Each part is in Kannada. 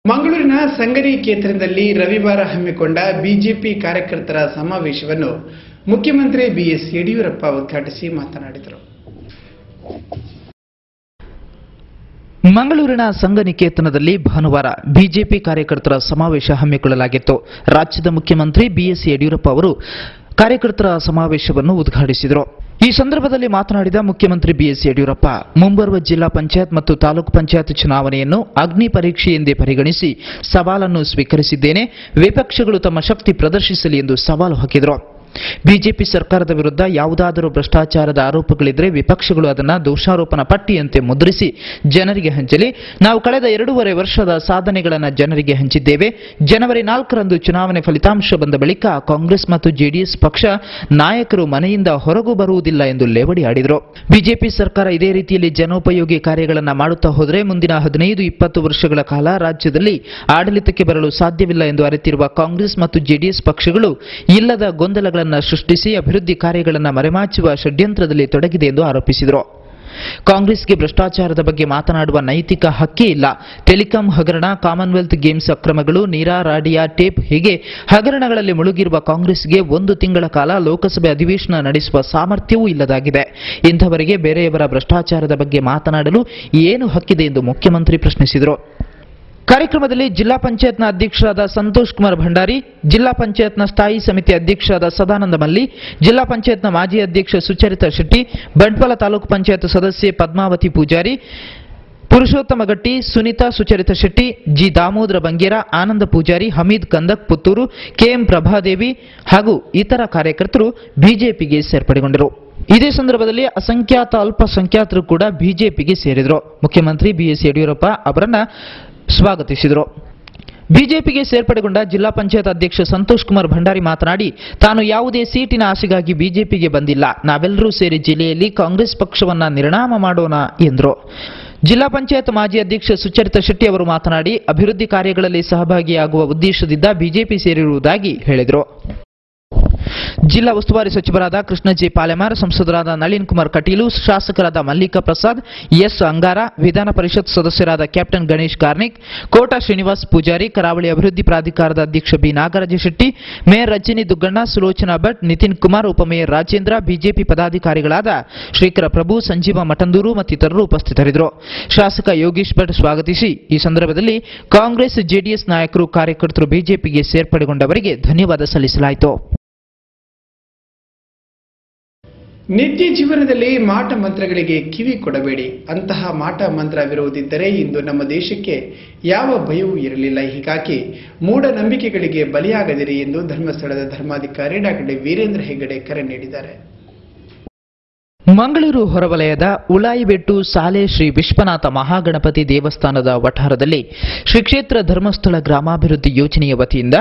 ಮಂಗಳೂರಿನ ಸಂಗರಿ ಕ್ಷೇತ್ರದಲ್ಲಿ ರವಿವಾರ ಹಮ್ಮಿಕೊಂಡ ಬಿಜೆಪಿ ಕಾರ್ಯಕರ್ತರ ಸಮಾವೇಶವನ್ನು ಮುಖ್ಯಮಂತ್ರಿ ಬಿಎಸ್ ಯಡಿಯೂರಪ್ಪ ಉದ್ಘಾಟಿಸಿ ಮಾತನಾಡಿದರು. ಮಂಗಳೂರಿನ ಸಂಘನಿಕೇತನದಲ್ಲಿ ಭಾನುವಾರ ಬಿಜೆಪಿ ಕಾರ್ಯಕರ್ತರ ಸಮಾವೇಶ ಹಮ್ಮಿಕೊಳ್ಳಲಾಗಿತ್ತು. ರಾಜ್ಯದ ಮುಖ್ಯಮಂತ್ರಿ ಬಿಎಸ್ ಯಡಿಯೂರಪ್ಪ ಅವರು ಕಾರ್ಯಕರ್ತರ ಸಮಾವೇಶವನ್ನು ಉದ್ಘಾಟಿಸಿದರು. ಈ ಸಂದರ್ಭದಲ್ಲಿ ಮಾತನಾಡಿದ ಮುಖ್ಯಮಂತ್ರಿ ಬಿಎಸ್ ಯಡಿಯೂರಪ್ಪ, ಮುಂಬರುವ ಜಿಲ್ಲಾ ಪಂಚಾಯತ್ ಮತ್ತು ತಾಲೂಕು ಪಂಚಾಯತ್ ಚುನಾವಣೆಯನ್ನು ಅಗ್ನಿ ಪರೀಕ್ಷೆ ಎಂದೇ ಪರಿಗಣಿಸಿ ಸವಾಲನ್ನು ಸ್ವೀಕರಿಸಿದ್ದೇನೆ. ವಿಪಕ್ಷಗಳು ತಮ್ಮ ಶಕ್ತಿ ಪ್ರದರ್ಶಿಸಲಿ ಎಂದು ಸವಾಲು ಹಾಕಿದರು. ಬಿಜೆಪಿ ಸರ್ಕಾರದ ವಿರುದ್ಧ ಯಾವುದಾದರೂ ಭ್ರಷ್ಟಾಚಾರದ ಆರೋಪಗಳಿದ್ರೆ ವಿಪಕ್ಷಗಳು ಅದನ್ನು ದೋಷಾರೋಪಣಾ ಪಟ್ಟಿಯಂತೆ ಮುದ್ರಿಸಿ ಜನರಿಗೆ ಹಂಚಲಿ. ನಾವು ಕಳೆದ 2.5 ವರ್ಷದ ಸಾಧನೆಗಳನ್ನು ಜನರಿಗೆ ಹಂಚಿದ್ದೇವೆ. ಜನವರಿ 4ರಂದು ಚುನಾವಣೆ ಫಲಿತಾಂಶ ಬಂದ ಬಳಿಕ ಕಾಂಗ್ರೆಸ್ ಮತ್ತು ಜೆಡಿಎಸ್ ಪಕ್ಷ ನಾಯಕರು ಮನೆಯಿಂದ ಹೊರಗೂ ಬರುವುದಿಲ್ಲ ಎಂದು ಲೇವಡಿ ಆಡಿದರು. ಬಿಜೆಪಿ ಸರ್ಕಾರ ಇದೇ ರೀತಿಯಲ್ಲಿ ಜನೋಪಯೋಗಿ ಕಾರ್ಯಗಳನ್ನು ಮಾಡುತ್ತಾ ಹೋದರೆ ಮುಂದಿನ 15-20 ವರ್ಷಗಳ ಕಾಲ ರಾಜ್ಯದಲ್ಲಿ ಆಡಳಿತಕ್ಕೆ ಬರಲು ಸಾಧ್ಯವಿಲ್ಲ ಎಂದು ಅರಿತಿರುವ ಕಾಂಗ್ರೆಸ್ ಮತ್ತು ಜೆಡಿಎಸ್ ಪಕ್ಷಗಳು ಇಲ್ಲದ ಗೊಂದಲಗಳನ್ನು ಸೃಷ್ಟಿಸಿ ಅಭಿವೃದ್ಧಿ ಕಾರ್ಯಗಳನ್ನು ಮರೆಮಾಚುವ ಷಡ್ಯಂತ್ರದಲ್ಲಿ ತೊಡಗಿದೆ ಎಂದು ಆರೋಪಿಸಿದರು. ಕಾಂಗ್ರೆಸ್ಗೆ ಭ್ರಷ್ಟಾಚಾರದ ಬಗ್ಗೆ ಮಾತನಾಡುವ ನೈತಿಕ ಹಕ್ಕೇ ಇಲ್ಲ. ಟೆಲಿಕಾಂ ಹಗರಣ, ಕಾಮನ್ವೆಲ್ತ್ ಗೇಮ್ಸ್ ಅಕ್ರಮಗಳು, ನೀರಾ ರಾಡಿಯಾ ಟೇಪ್ ಹೀಗೆ ಹಗರಣಗಳಲ್ಲಿ ಮುಳುಗಿರುವ ಕಾಂಗ್ರೆಸ್ಗೆ 1 ತಿಂಗಳ ಕಾಲ ಲೋಕಸಭೆ ಅಧಿವೇಶನ ನಡೆಸುವ ಸಾಮರ್ಥ್ಯವೂ ಇಲ್ಲದಾಗಿದೆ. ಇಂಥವರಿಗೆ ಬೇರೆಯವರ ಭ್ರಷ್ಟಾಚಾರದ ಬಗ್ಗೆ ಮಾತನಾಡಲು ಏನು ಹಕ್ಕಿದೆ ಎಂದು ಮುಖ್ಯಮಂತ್ರಿ ಪ್ರಶ್ನಿಸಿದರು. ಕಾರ್ಯಕ್ರಮದಲ್ಲಿ ಜಿಲ್ಲಾ ಪಂಚಾಯತ್ನ ಅಧ್ಯಕ್ಷರಾದ ಸಂತೋಷ್ ಕುಮಾರ್ ಭಂಡಾರಿ, ಜಿಲ್ಲಾ ಪಂಚಾಯತ್ನ ಸ್ಥಾಯಿ ಸಮಿತಿ ಅಧ್ಯಕ್ಷರಾದ ಸದಾನಂದ ಮಲ್ಲಿ, ಜಿಲ್ಲಾ ಪಂಚಾಯತ್ನ ಮಾಜಿ ಅಧ್ಯಕ್ಷ ಸುಚರಿತಾ ಶೆಟ್ಟಿ, ಬಂಟ್ವಾಳ ತಾಲೂಕು ಪಂಚಾಯತ್ ಸದಸ್ಯೆ ಪದ್ಮಾವತಿ ಪೂಜಾರಿ, ಪುರುಷೋತ್ತಮ ಗಟ್ಟಿ, ಸುನೀತಾ ಸುಚರಿತಾ ಶೆಟ್ಟಿ, ಜಿ ದಾಮೋದರ ಬಂಗೇರ, ಆನಂದ ಪೂಜಾರಿ, ಹಮೀದ್ ಕಂದಕ್ ಪುತ್ತೂರು, ಕೆಎಂ ಪ್ರಭಾದೇವಿ ಹಾಗೂ ಇತರ ಕಾರ್ಯಕರ್ತರು ಬಿಜೆಪಿಗೆ ಸೇರ್ಪಡೆಗೊಂಡರು. ಇದೇ ಸಂದರ್ಭದಲ್ಲಿ ಅಸಂಖ್ಯಾತ ಅಲ್ಪಸಂಖ್ಯಾತರು ಕೂಡ ಬಿಜೆಪಿಗೆ ಸೇರಿದರು. ಮುಖ್ಯಮಂತ್ರಿ ಬಿಎಸ್ ಯಡಿಯೂರಪ್ಪ ಅವರನ್ನು ಸ್ವಾಗತಿಸಿದರು. ಬಿಜೆಪಿಗೆ ಸೇರ್ಪಡೆಗೊಂಡ ಜಿಲ್ಲಾ ಪಂಚಾಯತ್ ಅಧ್ಯಕ್ಷ ಸಂತೋಷ್ ಕುಮಾರ್ ಭಂಡಾರಿ ಮಾತನಾಡಿ, ತಾನು ಯಾವುದೇ ಸೀಟಿನ ಆಸೆಗಾಗಿ ಬಿಜೆಪಿಗೆ ಬಂದಿಲ್ಲ. ನಾವೆಲ್ಲರೂ ಸೇರಿ ಜಿಲ್ಲೆಯಲ್ಲಿ ಕಾಂಗ್ರೆಸ್ ಪಕ್ಷವನ್ನು ನಿರ್ನಾಮ ಮಾಡೋಣ ಎಂದರು. ಜಿಲ್ಲಾ ಪಂಚಾಯತ್ ಮಾಜಿ ಅಧ್ಯಕ್ಷ ಸುಚರಿತಾ ಶೆಟ್ಟಿ ಅವರು ಮಾತನಾಡಿ, ಅಭಿವೃದ್ಧಿ ಕಾರ್ಯಗಳಲ್ಲಿ ಸಹಭಾಗಿಯಾಗುವ ಉದ್ದೇಶದಿಂದ ಬಿಜೆಪಿ ಸೇರಿರುವುದಾಗಿ ಹೇಳಿದರು. ಜಿಲ್ಲಾ ಉಸ್ತುವಾರಿ ಸಚಿವರಾದ ಕೃಷ್ಣ ಜೆ ಪಾಲೆಮಾರ್, ಸಂಸದರಾದ ನಳಿನ್ ಕುಮಾರ್ ಕಟೀಲು, ಶಾಸಕರಾದ ಮಲ್ಲಿಕಾ ಪ್ರಸಾದ್, ಎಸ್ ಅಂಗಾರ, ವಿಧಾನ ಪರಿಷತ್ ಸದಸ್ಯರಾದ ಕ್ಯಾಪ್ಟನ್ ಗಣೇಶ್ ಕಾರ್ನಿಕ್, ಕೋಟಾ ಶ್ರೀನಿವಾಸ್ ಪೂಜಾರಿ, ಕರಾವಳಿ ಅಭಿವೃದ್ಧಿ ಪ್ರಾಧಿಕಾರದ ಅಧ್ಯಕ್ಷ ಬಿ ನಾಗರಾಜ ಶೆಟ್ಟಿ, ಮೇಯರ್ ರಜನಿ ದುಗ್ಗಣ್ಣ, ಸುಲೋಚನಾ ಭಟ್, ನಿತಿನ್ ಕುಮಾರ್, ಉಪಮೇಯರ್ ರಾಜೇಂದ್ರ, ಬಿಜೆಪಿ ಪದಾಧಿಕಾರಿಗಳಾದ ಶ್ರೀಕರ ಪ್ರಭು, ಸಂಜೀವ ಮಠಂದೂರು ಮತ್ತಿತರರು ಉಪಸ್ಥಿತರಿದ್ದರು. ಶಾಸಕ ಯೋಗೀಶ್ ಭಟ್ ಸ್ವಾಗತಿಸಿ, ಈ ಸಂದರ್ಭದಲ್ಲಿ ಕಾಂಗ್ರೆಸ್ ಜೆಡಿಎಸ್ ನಾಯಕರು, ಕಾರ್ಯಕರ್ತರು ಬಿಜೆಪಿಗೆ ಸೇರ್ಪಡೆಗೊಂಡವರಿಗೆ ಧನ್ಯವಾದ ಸಲ್ಲಿಸಲಾಯಿತು. ನಿತ್ಯ ಜೀವನದಲ್ಲಿ ಮಾಟ ಮಂತ್ರಗಳಿಗೆ ಕಿವಿ ಕೊಡಬೇಡಿ. ಅಂತಹ ಮಾಟ ಮಂತ್ರವಿರುವುದಿದ್ದರೆ ಇಂದು ನಮ್ಮ ದೇಶಕ್ಕೆ ಯಾವ ಭಯವೂ ಇರಲಿಲ್ಲ. ಹೀಗಾಗಿ ಮೂಢನಂಬಿಕೆಗಳಿಗೆ ಬಲಿಯಾಗದಿರಿ ಎಂದು ಧರ್ಮಸ್ಥಳದ ಧರ್ಮಾಧಿಕಾರಿ ಡಾಕ್ಟರ್ ವೀರೇಂದ್ರ ಹೆಗ್ಗಡೆ ಕರೆ ನೀಡಿದ್ದಾರೆ. ಮಂಗಳೂರು ಹೊರವಲಯದ ಉಳಾಯಿಬೆಟ್ಟು ಸಾಲೆ ಶ್ರೀ ವಿಶ್ವನಾಥ ಮಹಾಗಣಪತಿ ದೇವಸ್ಥಾನದ ವಠಾರದಲ್ಲಿ ಶ್ರೀ ಕ್ಷೇತ್ರ ಧರ್ಮಸ್ಥಳ ಗ್ರಾಮಾಭಿವೃದ್ಧಿ ಯೋಜನೆಯ ವತಿಯಿಂದ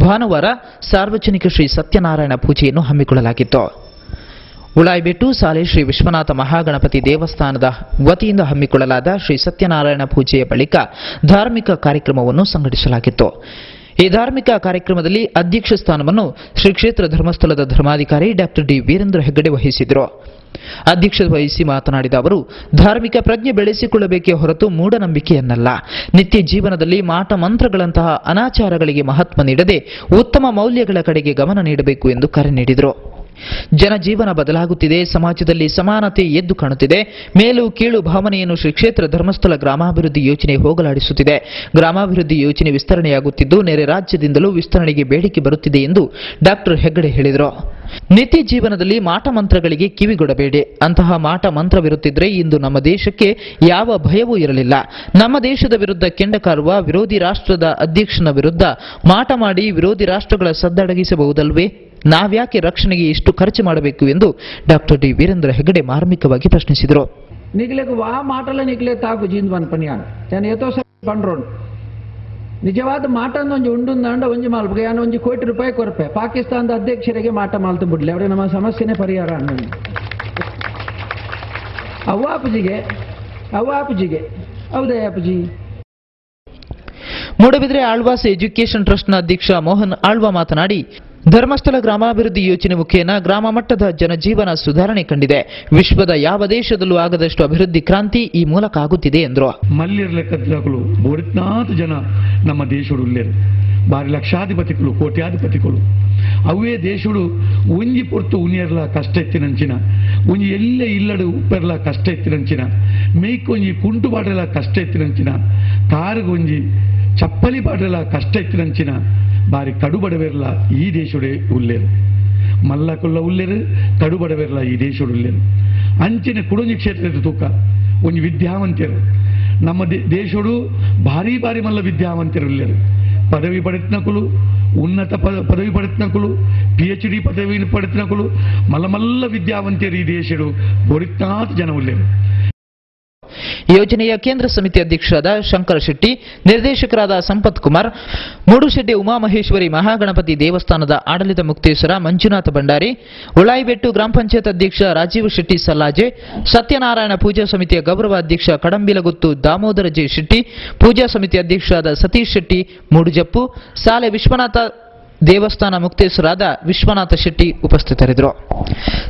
ಭಾನುವಾರ ಸಾರ್ವಜನಿಕ ಶ್ರೀ ಸತ್ಯನಾರಾಯಣ ಪೂಜೆಯನ್ನು ಹಮ್ಮಿಕೊಳ್ಳಲಾಗಿತ್ತು. ಉಳಾಯಿಬೆಟ್ಟು ಸಾಲೆ ಶ್ರೀ ವಿಶ್ವನಾಥ ಮಹಾಗಣಪತಿ ದೇವಸ್ಥಾನದ ವತಿಯಿಂದ ಹಮ್ಮಿಕೊಳ್ಳಲಾದ ಶ್ರೀ ಸತ್ಯನಾರಾಯಣ ಪೂಜೆಯ ಬಳಿಕ ಧಾರ್ಮಿಕ ಕಾರ್ಯಕ್ರಮವನ್ನು ಸಂಘಟಿಸಲಾಗಿತ್ತು. ಈ ಧಾರ್ಮಿಕ ಕಾರ್ಯಕ್ರಮದಲ್ಲಿ ಅಧ್ಯಕ್ಷ ಸ್ಥಾನವನ್ನು ಶ್ರೀ ಕ್ಷೇತ್ರ ಧರ್ಮಸ್ಥಳದ ಧರ್ಮಾಧಿಕಾರಿ ಡಾಕ್ಟರ್ ಡಿ ವೀರೇಂದ್ರ ಹೆಗ್ಗಡೆ ವಹಿಸಿದರು. ಅಧ್ಯಕ್ಷತೆ ವಹಿಸಿ ಮಾತನಾಡಿದ ಅವರು, ಧಾರ್ಮಿಕ ಪ್ರಜ್ಞೆ ಬೆಳೆಸಿಕೊಳ್ಳಬೇಕೇ ಹೊರತು ಮೂಢನಂಬಿಕೆಯನ್ನಲ್ಲ. ನಿತ್ಯ ಜೀವನದಲ್ಲಿ ಮಾಟ ಮಂತ್ರಗಳಂತಹ ಅನಾಚಾರಗಳಿಗೆ ಮಹತ್ವ ನೀಡದೆ ಉತ್ತಮ ಮೌಲ್ಯಗಳ ಕಡೆಗೆ ಗಮನ ನೀಡಬೇಕು ಎಂದು ಕರೆ ನೀಡಿದರು. ಜನಜೀವನ ಬದಲಾಗುತ್ತಿದೆ, ಸಮಾಜದಲ್ಲಿ ಸಮಾನತೆ ಎದ್ದು ಕಾಣುತ್ತಿದೆ. ಮೇಲು ಕೀಳು ಭಾವನೆಯನ್ನು ಶ್ರೀ ಕ್ಷೇತ್ರ ಧರ್ಮಸ್ಥಳ ಗ್ರಾಮಾಭಿವೃದ್ಧಿ ಯೋಜನೆ ಹೋಗಲಾಡಿಸುತ್ತಿದೆ. ಗ್ರಾಮಾಭಿವೃದ್ಧಿ ಯೋಜನೆ ವಿಸ್ತರಣೆಯಾಗುತ್ತಿದ್ದು ನೆರೆ ರಾಜ್ಯದಿಂದಲೂ ವಿಸ್ತರಣೆಗೆ ಬೇಡಿಕೆ ಬರುತ್ತಿದೆ ಎಂದು ಡಾಕ್ಟರ್ ಹೆಗ್ಗಡೆ ಹೇಳಿದರು. ನಿತ್ಯ ಜೀವನದಲ್ಲಿ ಮಾಟ ಮಂತ್ರಗಳಿಗೆ ಕಿವಿಗೊಡಬೇಡಿ. ಅಂತಹ ಮಾಟ ಮಂತ್ರವಿರುತ್ತಿದ್ರೆ ಇಂದು ನಮ್ಮ ದೇಶಕ್ಕೆ ಯಾವ ಭಯವೂ ಇರಲಿಲ್ಲ. ನಮ್ಮ ದೇಶದ ವಿರುದ್ಧ ಕೆಂಡ ಕಾರುವ ವಿರೋಧಿ ರಾಷ್ಟ್ರದ ಅಧ್ಯಕ್ಷನ ವಿರುದ್ಧ ಮಾಟ ಮಾಡಿ ವಿರೋಧಿ ರಾಷ್ಟ್ರಗಳ ಸದ್ದಡಗಿಸಬಹುದಲ್ವೇ? ನಾವ್ಯಾಕೆ ರಕ್ಷಣೆಗೆ ಇಷ್ಟು ಖರ್ಚು ಮಾಡಬೇಕು ಎಂದು ಡಾಕ್ಟರ್ ಡಿ ವೀರೇಂದ್ರ ಹೆಗ್ಗಡೆ ಮಾರ್ಮಿಕವಾಗಿ ಪ್ರಶ್ನಿಸಿದರು. ನಿಜವಾದ ಮಾಟ ಒಂಜಿ ಉಂಡುಂದಾಂಡ ಒಂಜಿ ಮಾಲ್ಪಗೆ ಯಾನು ಒಂಜಿ ಕೋಟಿ ರೂಪಾಯಿ ಕೊರಪೆ ಪಾಕಿಸ್ತಾನದ ಅಧ್ಯಕ್ಷರಿಗೆ ಮಾಟ ಮಾಲ್ತು ಬಿಡ್ಲಿ ಅವರೇ ನಮ್ಮ ಸಮಸ್ಯೆನೇ ಪರಿಹಾರ ಅನ್ನೋದು ಅವ್ವಾಪುಜಿಗೆ ಹೌದೇ ಅಪ್ಪಜಿ. ಮೂಡಬಿದ್ರೆ ಆಳ್ವಾಸ್ ಎಜುಕೇಷನ್ ಟ್ರಸ್ಟ್ನ ಅಧ್ಯಕ್ಷ ಮೋಹನ್ ಆಳ್ವಾ ಮಾತನಾಡಿ, ಧರ್ಮಸ್ಥಳ ಗ್ರಾಮಾಭಿವೃದ್ಧಿ ಯೋಜನೆ ಮುಖೇನ ಗ್ರಾಮ ಮಟ್ಟದ ಜನಜೀವನ ಸುಧಾರಣೆ ಕಂಡಿದೆ. ವಿಶ್ವದ ಯಾವ ದೇಶದಲ್ಲೂ ಆಗದಷ್ಟು ಅಭಿವೃದ್ಧಿ ಕ್ರಾಂತಿ ಈ ಮೂಲಕ ಆಗುತ್ತಿದೆ ಎಂದರು. ಮಲ್ಲಿರ ಲೆಕ್ಕಗಳು ಬೋರಿತ್ನಾಥ ಜನ ನಮ್ಮ ದೇಶಡುಲ್ಲೇರು ಬಾರಿ ಲಕ್ಷಾಧಿಪತಿಗಳು ಕೋಟ್ಯಾಧಿಪತಿಗಳು ಅವೇ ದೇಶಡು ಒಂಜಿ ಪೊರ್ತು ಉನಿಯರ್ಲ ಕಷ್ಟ ಎತ್ತಿನಂಚಿನ ಒಂಜಿ ಎಲ್ಲೆ ಇಲ್ಲಡು ಉಪ್ಪೆರ್ಲ ಕಷ್ಟ ಎತ್ತಿನಂಚಿನ ಮೇಯ್ಕೊಂಜಿ ಕುಂಟು ಬಾಡ್ರೆಲ ಕಷ್ಟ ಎತ್ತಿನಂಚಿನ ಕಾರುಗೊಂಜಿ ಚಪ್ಪಲಿ ಬಾಡ್ರೆಲ ಕಷ್ಟ ಎತ್ತಿನಂಚಿನ ಬಾರಿ ಕಡುಬಡವೆರ್ಲ ಈ ದೇಶಡೆ ಉಲ್ಲೇರು ಮಲ್ಲಕುಲ್ಲ ಉಲ್ಲೇರು ಕಡುಬಡವೆರ್ಲ ಈ ದೇಶಡು ಉಲ್ಲೇರು ಅಂಚಿನ ಕುಡಂಜಿ ಕ್ಷೇತ್ರದ ತೂಕ ಒಂಜಿ ವಿದ್ಯಾವಂತರು ನಮ್ಮ ದೇಶಡು ಭಾರಿ ಭಾರಿ ಮಲ್ಲ ವಿದ್ಯಾವಂತರು ಉಲ್ಲೇರು ಪದವಿ ಪಡೆತ್ನಕುಲು ಉನ್ನತ ಪದವಿ ಪಡೆತ್ನಕುಲು PhD ಪದವಿ ಪಡೆತ್ನಕುಲು ಮಲ್ಲ ಮಲ್ಲ ವಿದ್ಯಾವಂತರು ಈ ದೇಶಡು ಬೋರಿತ್ನಾಥ ಜನ ಉಲ್ಲೇರು. ಯೋಜನೆಯ ಕೇಂದ್ರ ಸಮಿತಿ ಅಧ್ಯಕ್ಷರಾದ ಶಂಕರ ಶೆಟ್ಟಿ, ನಿರ್ದೇಶಕರಾದ ಸಂಪತ್ ಕುಮಾರ್, ಮೂಡುಶೆಡ್ಡೆ ಉಮಾಮಹೇಶ್ವರಿ ಮಹಾಗಣಪತಿ ದೇವಸ್ಥಾನದ ಆಡಳಿತ ಮುಕ್ತೇಶ್ವರ ಮಂಜುನಾಥ ಭಂಡಾರಿ, ಉಳಾಯಿಬೆಟ್ಟು ಗ್ರಾಮ ಪಂಚಾಯತ್ ಅಧ್ಯಕ್ಷ ರಾಜೀವ್ ಶೆಟ್ಟಿ ಸಲ್ಲಾಜೆ, ಸತ್ಯನಾರಾಯಣ ಪೂಜಾ ಸಮಿತಿಯ ಗೌರವ ಅಧ್ಯಕ್ಷ ಕಡಂಬಿಲಗುತ್ತು ದಾಮೋದರ ಜೆ ಶೆಟ್ಟಿ, ಪೂಜಾ ಸಮಿತಿ ಅಧ್ಯಕ್ಷರಾದ ಸತೀಶ್ ಶೆಟ್ಟಿ ಮೂಡುಜಪ್ಪು, ಸಾಲೆ ವಿಶ್ವನಾಥ ದೇವಸ್ಥಾನ ಮುಕ್ತೇಶ್ವರಾದ ವಿಶ್ವನಾಥ ಶೆಟ್ಟಿ ಉಪಸ್ಥಿತರಿದ್ದರು.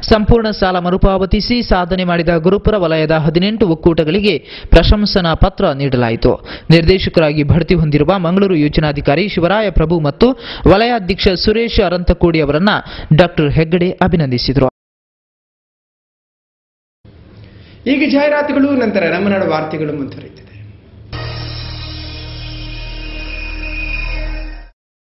ಸಂಪೂರ್ಣ ಸಾಲ ಮರುಪಾವತಿಸಿ ಸಾಧನೆ ಮಾಡಿದ ಗುರುಪುರ ವಲಯದ 18 ಒಕ್ಕೂಟಗಳಿಗೆ ಪ್ರಶಂಸನಾ ಪತ್ರ ನೀಡಲಾಯಿತು. ನಿರ್ದೇಶಕರಾಗಿ ಬಡ್ತಿ ಹೊಂದಿರುವ ಮಂಗಳೂರು ಯೋಜನಾಧಿಕಾರಿ ಶಿವರಾಯ ಪ್ರಭು ಮತ್ತು ವಲಯಾಧ್ಯಕ್ಷ ಸುರೇಶ್ ಅರಂತಕೋಡಿ ಅವರನ್ನ ಡಾಕ್ಟರ್ ಹೆಗ್ಗಡೆ ಅಭಿನಂದಿಸಿದರು. ಈಗ ಜಾಹೀರಾತುಗಳು, ನಂತರ ನಮ್ಮ ನಾಡು ವಾರ್ತೆಗಳು ಮುಂದುವರಿಯುತ್ತದೆ.